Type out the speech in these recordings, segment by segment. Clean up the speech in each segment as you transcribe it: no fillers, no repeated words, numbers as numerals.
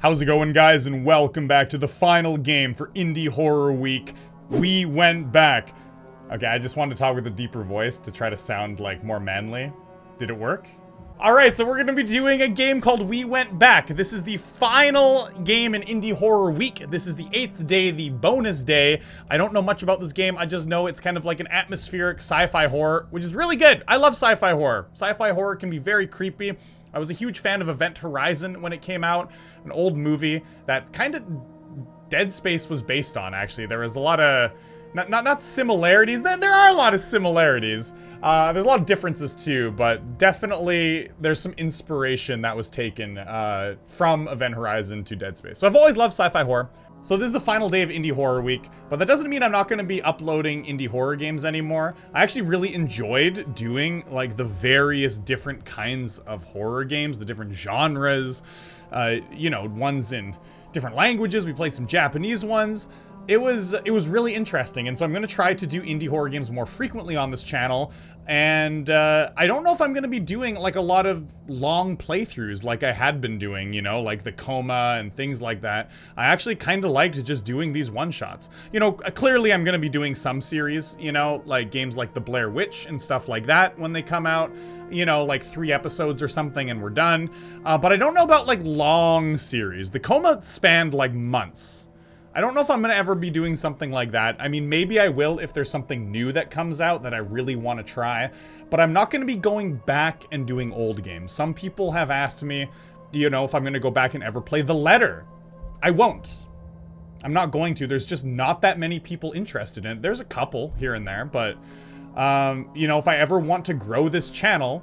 How's it going, guys, and welcome back to the final game for Indie Horror Week. We went back. Okay, I just wanted to talk with a deeper voice to try to sound, like, more manly. Did it work? Alright, so we're gonna be doing a game called We Went Back. This is the final game in Indie Horror Week. This is the 8th day, the bonus day. I don't know much about this game, I just know it's kind of like an atmospheric sci-fi horror, which is really good. I love sci-fi horror. Sci-fi horror can be very creepy. I was a huge fan of Event Horizon when it came out, an old movie that kind of Dead Space was based on, actually. There was a lot of, not similarities, there are a lot of similarities. There's a lot of differences too, but definitely there's some inspiration that was taken from Event Horizon to Dead Space. So I've always loved sci-fi horror. So this is the final day of Indie Horror Week, but that doesn't mean I'm not going to be uploading indie horror games anymore. I actually really enjoyed doing like the various different kinds of horror games, the different genres, you know, ones in different languages. We played some Japanese ones. It was really interesting, and so I'm going to try to do indie horror games more frequently on this channel, and I don't know if I'm going to be doing like a lot of long playthroughs like I had been doing, you know, like the Coma and things like that. I actually kind of liked just doing these one-shots. You know, clearly I'm going to be doing some series, you know, like games like The Blair Witch and stuff like that when they come out, you know, like 3 episodes or something and we're done. But I don't know about like long series. The Coma spanned like months. I don't know if I'm going to ever be doing something like that. I mean, maybe I will if there's something new that comes out that I really want to try. But I'm not going to be going back and doing old games. Some people have asked me, you know, if I'm going to go back and ever play The Letter. I won't. I'm not going to. There's just not that many people interested in it. There's a couple here and there, but, you know, if I ever want to grow this channel,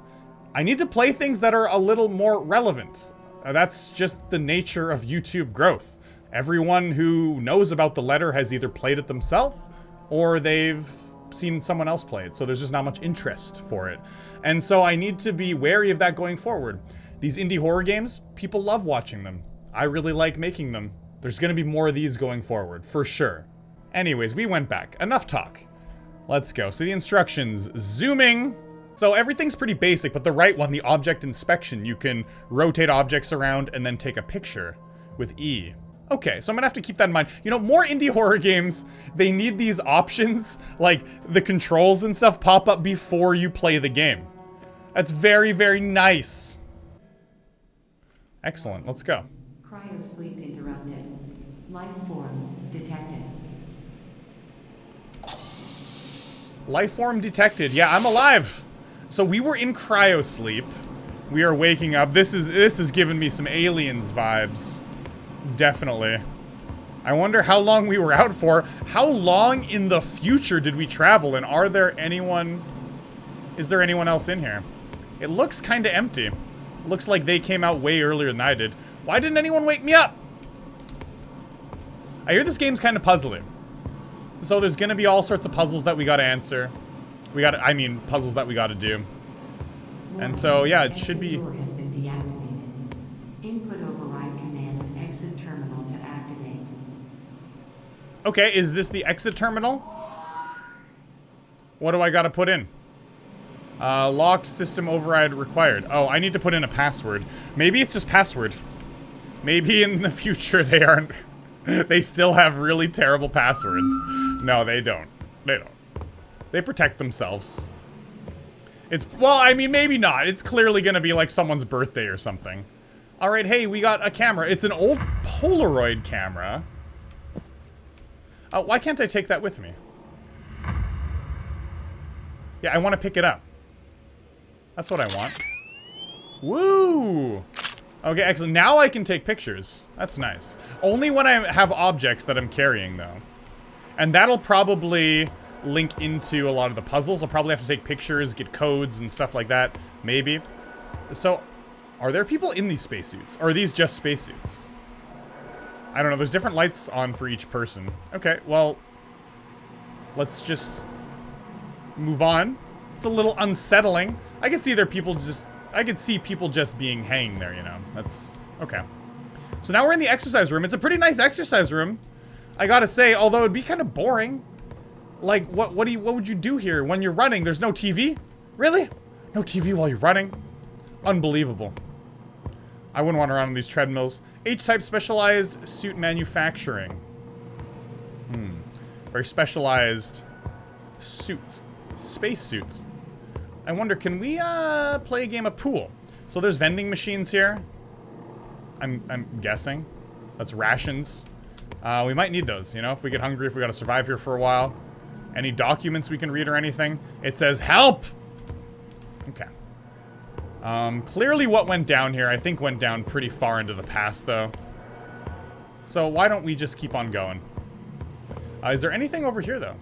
I need to play things that are a little more relevant. That's just the nature of YouTube growth. Everyone who knows about The Letter has either played it themselves or they've seen someone else play it. So there's just not much interest for it. And so I need to be wary of that going forward. These indie horror games, people love watching them. I really like making them. There's going to be more of these going forward, for sure. Anyways, we went back. Enough talk. Let's go. So the instructions, zooming. So everything's pretty basic, but the right one, the object inspection, you can rotate objects around and then take a picture with E. Okay, so I'm gonna have to keep that in mind. You know, more indie horror games, they need these options, like the controls and stuff pop up before you play the game. That's very, very nice. Excellent, let's go. Cryosleep interrupted. Life form detected. Life form detected. Yeah, I'm alive. So we were in cryosleep. We are waking up. This is giving me some Aliens vibes. Definitely. I wonder how long we were out for. How long in the future did we travel? And are there anyone... Is there anyone else in here? It looks kind of empty. Looks like they came out way earlier than I did. Why didn't anyone wake me up? I hear this game's kind of puzzling. So there's gonna be all sorts of puzzles that we gotta answer. I mean, puzzles that we gotta do. And so, yeah, it should be... Okay, is this the exit terminal? What do I gotta put in? Locked system override required. Oh, I need to put in a password. Maybe it's just password. Maybe in the future they aren't... They still have really terrible passwords. No, they don't. They don't. They protect themselves. It's... Well, I mean, maybe not. It's clearly gonna be like someone's birthday or something. Alright, hey, we got a camera. It's an old Polaroid camera. Why can't I take that with me? Yeah, I want to pick it up. That's what I want. Woo! Okay, excellent. Now I can take pictures. That's nice. Only when I have objects that I'm carrying, though. And that'll probably link into a lot of the puzzles. I'll probably have to take pictures, get codes, and stuff like that. Maybe. So, are there people in these spacesuits? Or are these just spacesuits? I don't know, there's different lights on for each person. Okay, well, let's just move on. It's a little unsettling. I could see people just being hanging there, you know. That's, okay. So now we're in the exercise room. It's a pretty nice exercise room, I gotta say, although it'd be kind of boring. Like, what would you do here when you're running? There's no TV? Really? No TV while you're running? Unbelievable. I wouldn't want to run on these treadmills. H-type specialized suit manufacturing. Very specialized suits. Space suits. I wonder, can we play a game of pool? So there's vending machines here. I'm guessing. That's rations. We might need those, you know, if we get hungry, if we gotta survive here for a while. Any documents we can read or anything? It says help! Okay. Clearly what went down here, I think went down pretty far into the past, though. So why don't we just keep on going? Is there anything over here, though?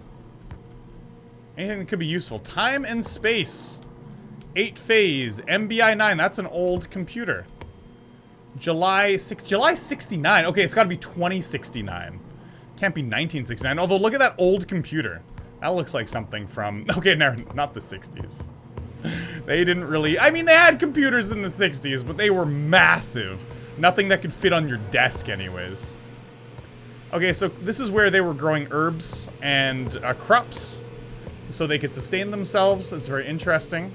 Anything that could be useful? Time and space. 8-phase. MBI-9. That's an old computer. July 69. Okay, it's got to be 2069. Can't be 1969. Although, look at that old computer. That looks like something from... Okay, no, not the 60s. They didn't really... I mean, they had computers in the 60s, but they were massive. Nothing that could fit on your desk anyways. Okay, so this is where they were growing herbs and crops. So they could sustain themselves. It's very interesting.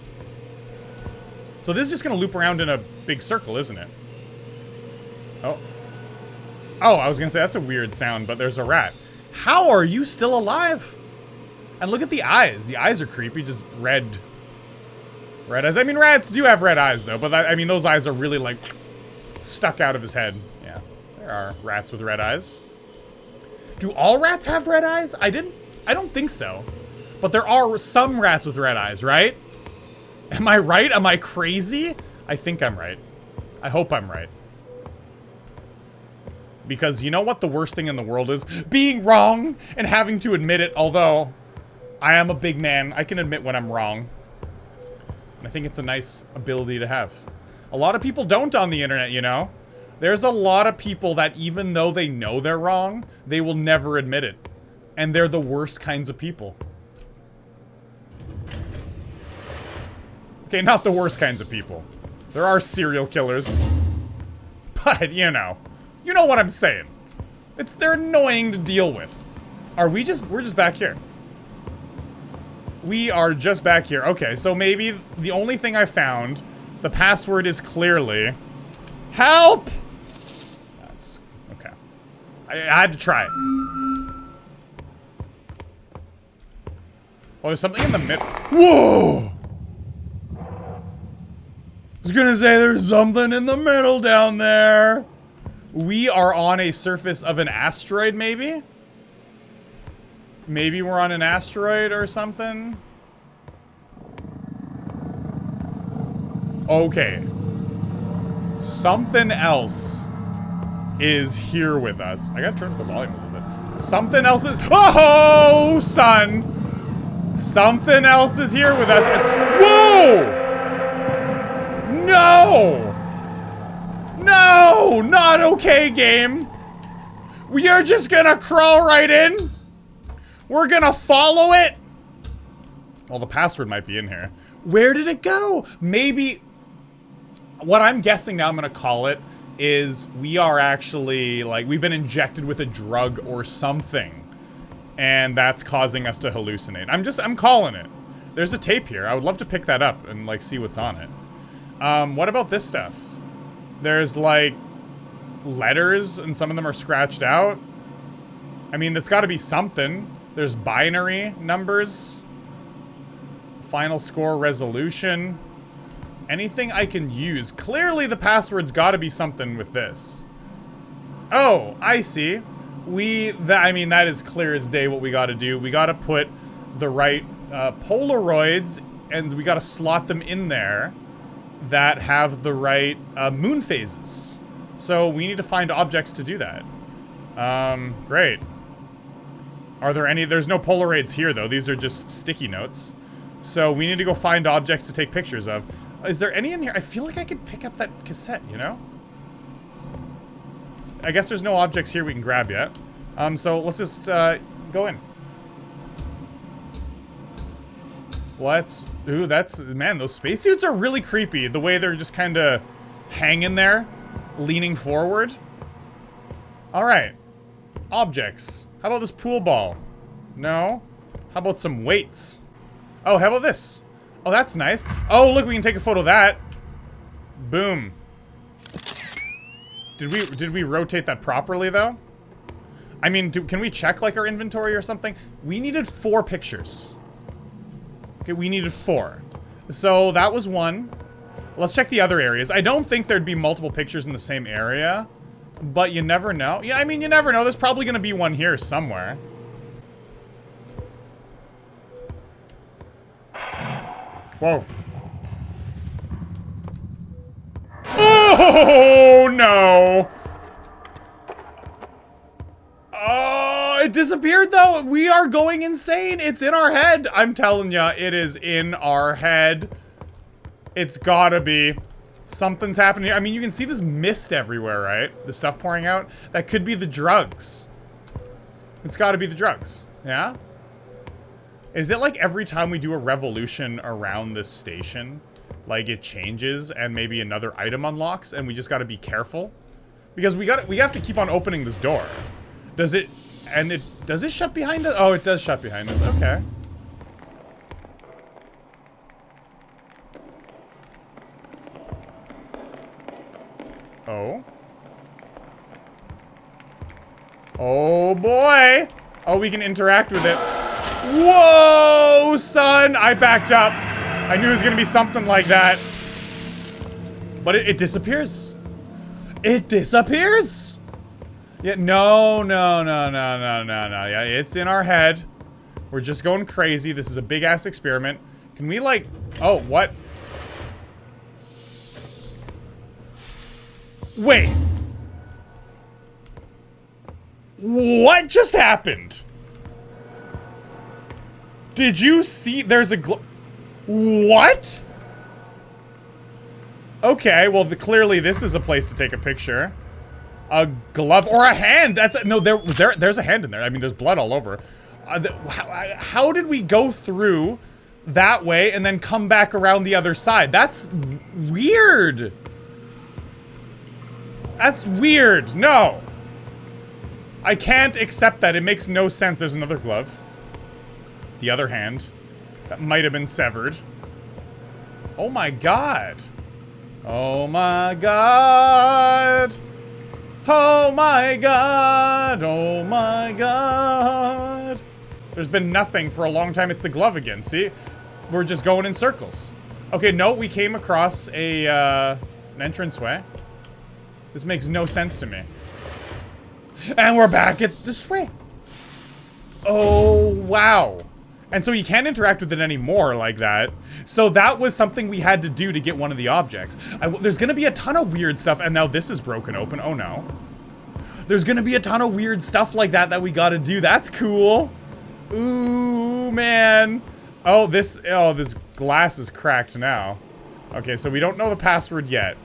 So this is just going to loop around in a big circle, isn't it? Oh. Oh, I was going to say, that's a weird sound, but there's a rat. How are you still alive? And look at the eyes. The eyes are creepy, just red. Red eyes. I mean, rats do have red eyes, though, but I mean, those eyes are really, like, stuck out of his head. Yeah, there are rats with red eyes. Do all rats have red eyes? I don't think so. But there are some rats with red eyes, right? Am I right? Am I crazy? I think I'm right. I hope I'm right. Because you know what the worst thing in the world is? Being wrong and having to admit it, although I am a big man. I can admit when I'm wrong. And I think it's a nice ability to have. A lot of people don't on the internet, you know? There's a lot of people that even though they know they're wrong, they will never admit it. And they're the worst kinds of people. Okay, not the worst kinds of people. There are serial killers. But, you know what I'm saying. They're annoying to deal with. We're just back here. We are just back here. Okay, so maybe the only thing I found, the password is clearly help! That's okay. I had to try it. Oh, there's something in the middle. Whoa! I was gonna say there's something in the middle down there. We are on a surface of an asteroid, maybe? Maybe we're on an asteroid or something? Okay. Something else is here with us. I gotta turn up the volume a little bit. Something else is... Oh, son! Something else is here with us. Whoa! No! No! Not okay, game. We are just gonna crawl right in. We're gonna follow it. Well, the password might be in here. Where did it go? Maybe... What I'm guessing now I'm gonna call it is we are actually, like, we've been injected with a drug or something. And that's causing us to hallucinate. I'm calling it. There's a tape here. I would love to pick that up and, like, see what's on it. What about this stuff? There's, like, letters, and some of them are scratched out. I mean, there's gotta be something. There's binary numbers. Final score resolution. Anything I can use. Clearly the password's gotta be something with this. Oh, I see. I mean, that is clear as day what we gotta do. We gotta put the right Polaroids, and we gotta slot them in there that have the right moon phases. So we need to find objects to do that. Great. Are there any? There's no Polaroids here, though. These are just sticky notes. So we need to go find objects to take pictures of. Is there any in here? I feel like I could pick up that cassette, you know? I guess there's no objects here we can grab yet. So let's just go in. Ooh, man, those spacesuits are really creepy. The way they're just kind of hanging there, leaning forward. All right, objects. How about this pool ball? No. How about some weights? Oh, how about this? Oh, that's nice. Oh, look, we can take a photo of that. Boom. Did we rotate that properly though? I mean, can we check like our inventory or something? We needed 4 pictures. Okay, we needed 4. So that was 1. Let's check the other areas. I don't think there'd be multiple pictures in the same area, but you never know. Yeah, I mean, you never know. There's probably gonna be one here somewhere. Whoa. Oh, no. Oh, it disappeared, though. We are going insane. It's in our head. I'm telling ya, it is in our head. It's gotta be. Something's happening here. I mean, you can see this mist everywhere, right? The stuff pouring out. That could be the drugs. It's gotta be the drugs. Yeah? Is it like every time we do a revolution around this station, like it changes and maybe another item unlocks and we just gotta be careful? Because we have to keep on opening this door. Does it shut behind us? Oh, it does shut behind us. Okay. Oh. Oh boy. Oh, we can interact with it. Whoa, son! I backed up. I knew it was gonna be something like that. But it disappears. It disappears! Yeah, no. Yeah, it's in our head. We're just going crazy. This is a big-ass experiment. Can we, like... Oh, what? Wait. What just happened? Did you see? There's a what? Okay, well, clearly this is a place to take a picture. A glove or a hand. That's no. There's a hand in there. I mean, there's blood all over. How did we go through that way and then come back around the other side? That's weird. That's weird. No. I can't accept that. It makes no sense. There's another glove. The other hand. That might have been severed. Oh my god. Oh my god. Oh my god. Oh my god. There's been nothing for a long time. It's the glove again. See? We're just going in circles. Okay, no, we came across an entranceway. This makes no sense to me. And we're back at this way. Oh, wow. And so you can't interact with it anymore like that. So that was something we had to do to get one of the objects. There's gonna be a ton of weird stuff, and now this is broken open. Oh no. There's gonna be a ton of weird stuff like that we gotta do. That's cool. Ooh, man. Oh, this glass is cracked now. Okay, so we don't know the password yet.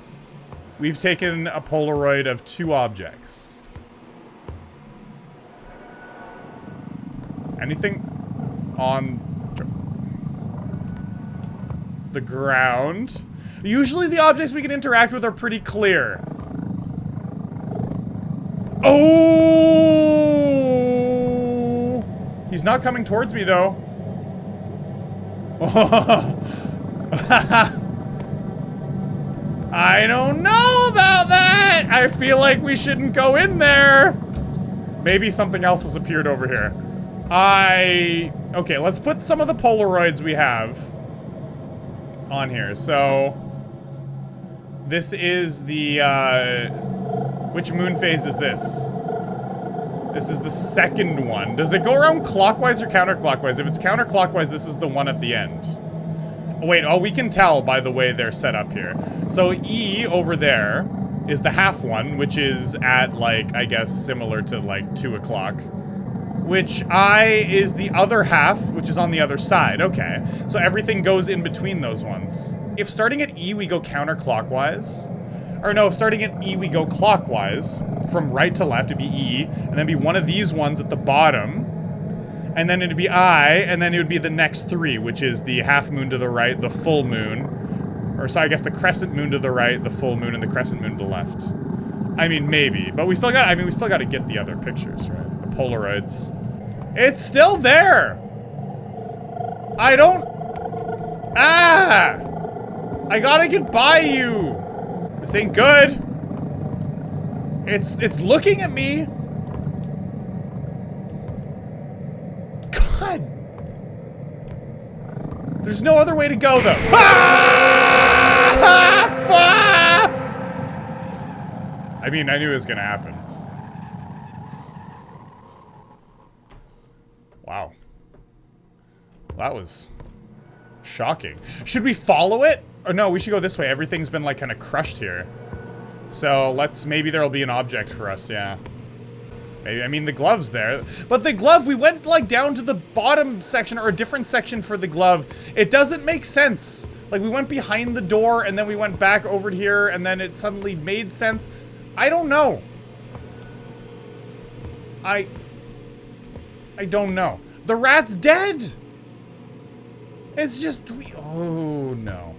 We've taken a Polaroid of 2 objects. Anything on the ground? Usually the objects we can interact with are pretty clear. Oh! He's not coming towards me though. I don't know about that. I feel like we shouldn't go in there. Maybe something else has appeared over here. Okay, let's put some of the Polaroids we have on here. So, this is the, which moon phase is this? This is the second one. Does it go around clockwise or counterclockwise? If it's counterclockwise, this is the one at the end. Oh, wait, oh, we can tell by the way they're set up here. So, E over there is the half one, which is at, like, I guess, similar to, like, 2 o'clock. Which I is the other half, which is on the other side. Okay, so everything goes in between those ones. If starting at E we go counterclockwise, or no, if starting at E we go clockwise, from right to left, it'd be E, and then be one of these ones at the bottom, and then it'd be I, and then it would be the next 3, which is the half moon to the right, the full moon, or sorry, I guess the crescent moon to the right, the full moon, and the crescent moon to the left. I mean, maybe, but we still got to get the other pictures, right? The Polaroids. It's still there! I don't... Ah! I gotta get by you! This ain't good. It's looking at me. God. There's no other way to go, though. I mean, I knew it was gonna happen. Wow. That was shocking. Should we follow it? Or no, we should go this way. Everything's been, like, kind of crushed here. So, maybe there'll be an object for us, yeah. Maybe, I mean, the glove's there. But the glove, we went, like, down to the bottom section, or a different section for the glove. It doesn't make sense. Like, we went behind the door, and then we went back over here, and then it suddenly made sense. I don't know. I don't know. The rat's dead! It's just, oh, no.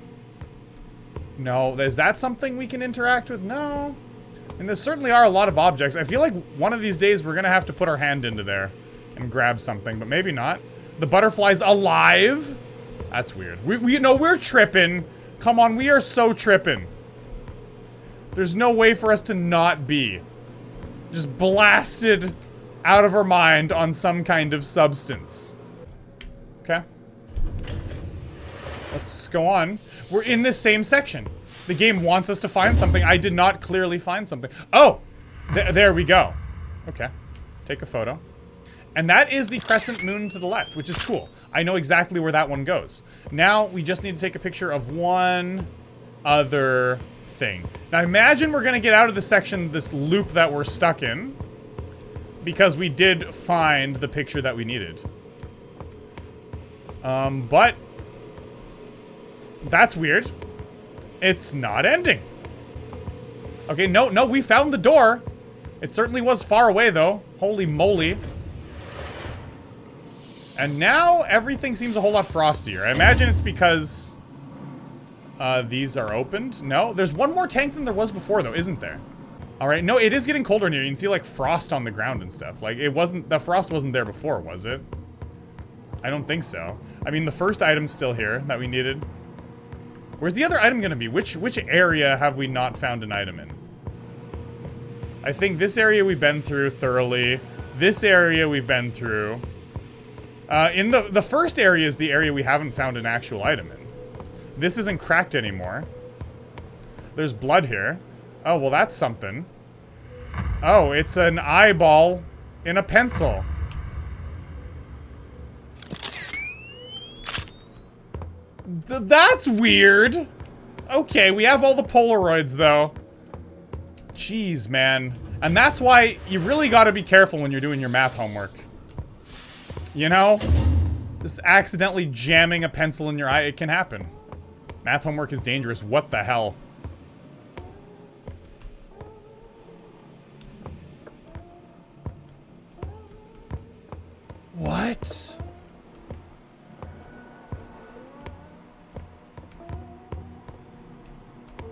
No, is that something we can interact with? No. And there certainly are a lot of objects. I feel like one of these days we're gonna have to put our hand into there and grab something, but maybe not. The butterfly's alive? That's weird. We know we're tripping. Come on, we are so tripping. There's no way for us to not be just blasted out of our mind on some kind of substance. Okay. Let's go on. We're in this same section. The game wants us to find something. I did not clearly find something. Oh! There we go. Okay. Take a photo. And that is the crescent moon to the left, which is cool. I know exactly where that one goes. Now, we just need to take a picture of one other thing. Now, imagine we're gonna get out of the section, this loop that we're stuck in, because we did find the picture that we needed. But that's weird. It's not ending. Okay, no, we found the door. It certainly was far away, though. Holy moly. And now everything seems a whole lot frostier. I imagine it's because these are opened. No, there's one more tank than there was before, though, isn't there? All right, no, it is getting colder in here. You can see, like, frost on the ground and stuff. Like, the frost wasn't there before, was it? I don't think so. I mean, the first item's still here that we needed. Where's the other item gonna be? Which area have we not found an item in? I think this area we've been through thoroughly. This area we've been through. In the first area is the area we haven't found an actual item in. This isn't cracked anymore. There's blood here. Oh, well, that's something. Oh, it's an eyeball in a pencil. That's weird. Okay, we have all the Polaroids, though. Jeez, man. And that's why you really gotta be careful when you're doing your math homework. You know? Just accidentally jamming a pencil in your eye, it can happen. Math homework is dangerous. What the hell? What?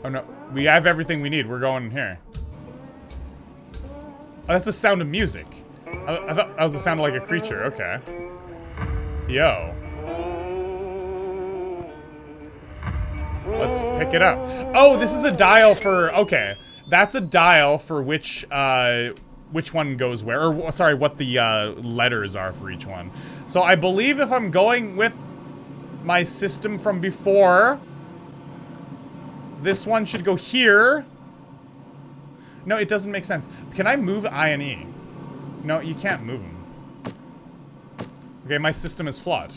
Oh no, we have everything we need. We're going in here. Oh, that's the sound of music. I thought that was the sound of like a creature. Okay. Yo. Let's pick it up. Oh, this is a dial for, okay. That's a dial for which one goes where, or sorry, what the letters are for each one. So I believe if I'm going with my system from before, this one should go here. No, it doesn't make sense. Can I move I and E? No, you can't move them. Okay, my system is flawed.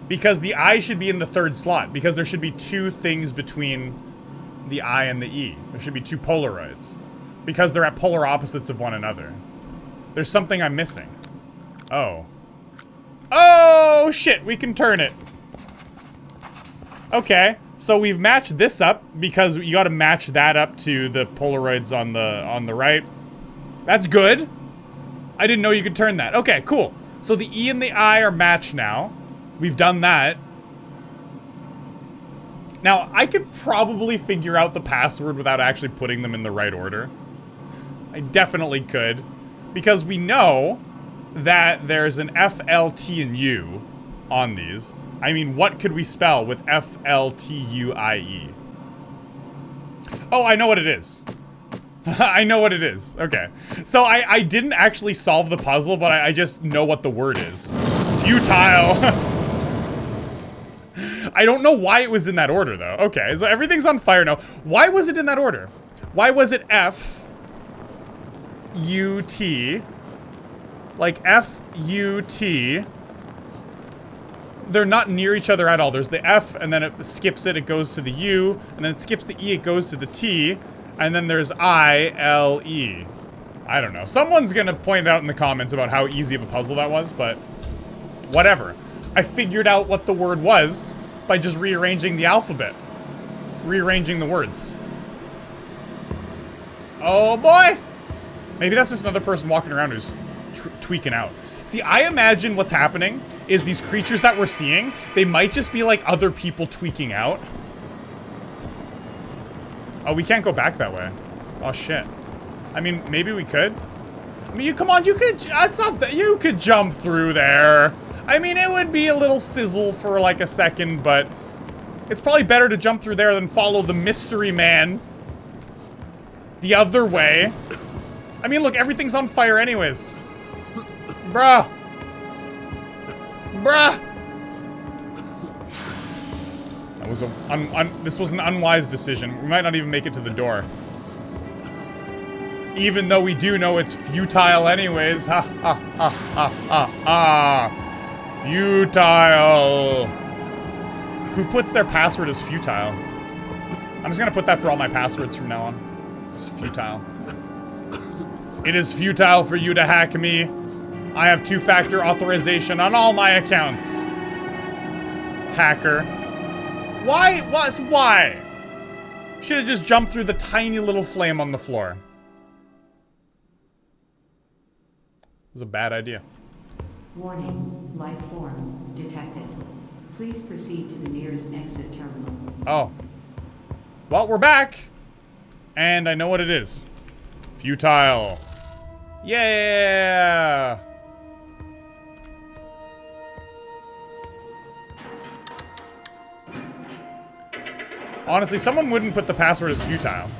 Because the I should be in the third slot. Because there should be two things between the I and the E. There should be two Polaroids. Because they're at polar opposites of one another. There's something I'm missing. Oh. Oh, shit, we can turn it. Okay. So we've matched this up because you got to match that up to the Polaroids on the right. That's good. I didn't know you could turn that. Okay, cool. So the E and the I are matched now. We've done that. Now, I could probably figure out the password without actually putting them in the right order. I definitely could. Because we know that there's an F, L, T, and U on these. I mean, what could we spell with F, L, T, U, I, E? Oh, I know what it is. I know what it is. Okay. So I didn't actually solve the puzzle, but I just know what the word is. Futile. I don't know why it was in that order, though. Okay, so everything's on fire now. Why was it in that order? Why was it F, U, T? Like F, U, T. They're not near each other at all. There's the F, and then it skips it goes to the U, and then it skips the E, it goes to the T, and then there's I, L, E. I don't know. Someone's gonna point out in the comments about how easy of a puzzle that was, but whatever. I figured out what the word was by just rearranging the alphabet. Rearranging the words. Oh boy! Maybe that's just another person walking around who's tweaking out. See, I imagine what's happening is these creatures that we're seeing, they might just be like other people tweaking out. Oh, we can't go back that way. Oh shit. I mean, maybe we could. I mean, come on, you could, it's not that, you could jump through there. I mean, it would be a little sizzle for like a second, but it's probably better to jump through there than follow the mystery man the other way. I mean, look, everything's on fire anyways. Bruh. Bruh. That was this was an unwise decision. We might not even make it to the door. Even though we do know it's futile anyways. Ha ha ha ha ha ha. Futile. Who puts their password as futile? I'm just gonna put that for all my passwords from now on. It's futile. It is futile for you to hack me. I have two-factor authorization on all my accounts. Hacker. Why? Why? Should have just jumped through the tiny little flame on the floor. It was a bad idea. Warning, life form detected. Please proceed to the nearest exit terminal. Oh. Well, we're back. And I know what it is. Futile. Yeah! Honestly, someone wouldn't put the password as futile.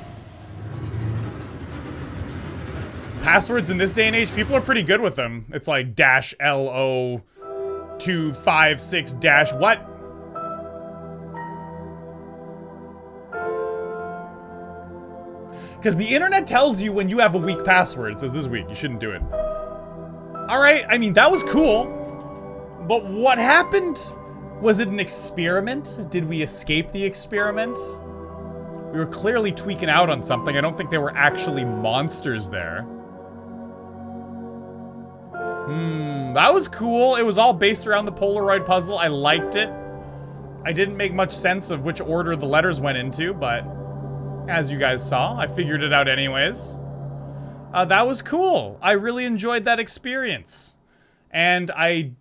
Passwords in this day and age, people are pretty good with them. It's like dash LO256 dash what? Because the internet tells you when you have a weak password. It says this weak, you shouldn't do it. Alright, I mean, that was cool. But what happened? Was it an experiment? Did we escape the experiment? We were clearly tweaking out on something. I don't think there were actually monsters there. That was cool. It was all based around the Polaroid puzzle. I liked it. I didn't make much sense of which order the letters went into, but as you guys saw, I figured it out anyways. That was cool. I really enjoyed that experience. And I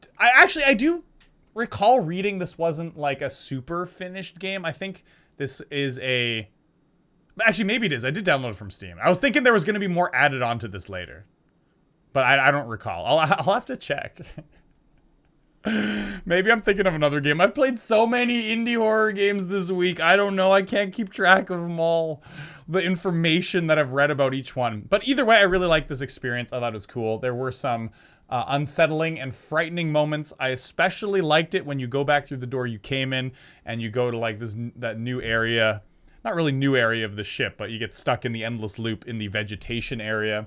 do recall reading this wasn't like a super finished game. I think this is a... Actually, maybe it is. I did download it from Steam. I was thinking there was going to be more added onto this later. But I don't recall. I'll have to check. Maybe I'm thinking of another game. I've played so many indie horror games this week. I don't know. I can't keep track of them all. The information that I've read about each one. But either way, I really liked this experience. I thought it was cool. There were some unsettling and frightening moments. I especially liked it when you go back through the door you came in and you go to like that new area. Not really new area of the ship, but you get stuck in the endless loop in the vegetation area.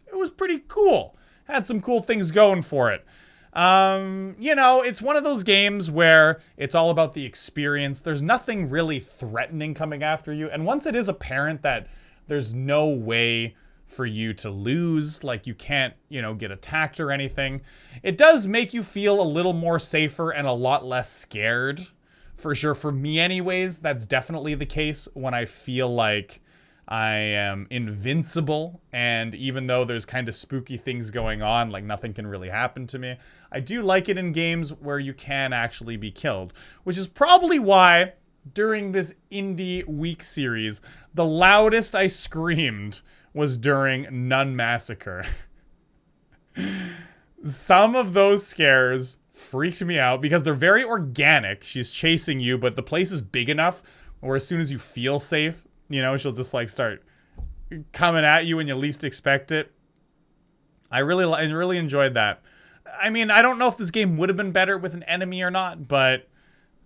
It was pretty cool. Had some cool things going for it. You know, it's one of those games where it's all about the experience. There's nothing really threatening coming after you. And once it is apparent that there's no way for you to lose, like you can't, you know, get attacked or anything, it does make you feel a little more safer and a lot less scared. For sure, for me anyways, that's definitely the case when I feel like I am invincible, and even though there's kind of spooky things going on, like nothing can really happen to me, I do like it in games where you can actually be killed, which is probably why during this Indie Week series, the loudest I screamed was during Nun Massacre. Some of those scares freaked me out because they're very organic. She's chasing you, but the place is big enough where as soon as you feel safe, you know, she'll just like start coming at you when you least expect it. I really enjoyed that. I mean, I don't know if this game would have been better with an enemy or not, but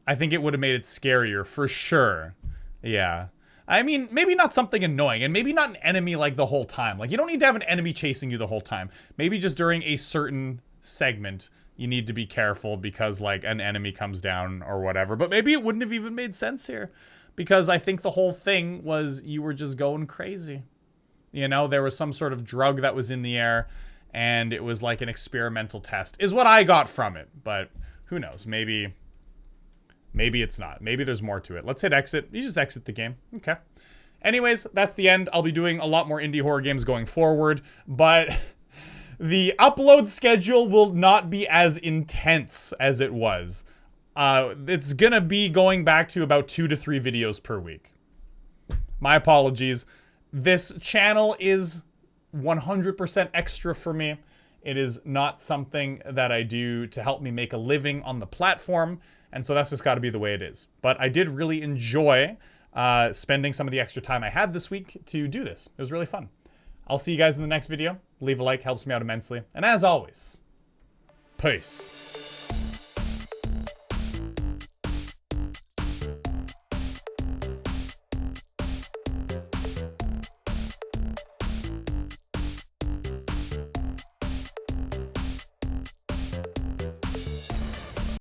I think it would have made it scarier for sure. Yeah. I mean, maybe not something annoying, and maybe not an enemy like the whole time. Like, you don't need to have an enemy chasing you the whole time. Maybe just during a certain segment, you need to be careful because, like, an enemy comes down or whatever. But maybe it wouldn't have even made sense here, because I think the whole thing was you were just going crazy. You know, there was some sort of drug that was in the air, and it was like an experimental test, is what I got from it. But who knows? Maybe it's not. Maybe there's more to it. Let's hit exit. You just exit the game. Okay. Anyways, that's the end. I'll be doing a lot more indie horror games going forward, but the upload schedule will not be as intense as it was. It's gonna be going back to about 2 to 3 videos per week. My apologies. This channel is 100% extra for me. It is not something that I do to help me make a living on the platform, and so that's just got to be the way it is. But I did really enjoy spending some of the extra time I had this week to do this. It was really fun. I'll see you guys in the next video. Leave a like, helps me out immensely. And as always, peace.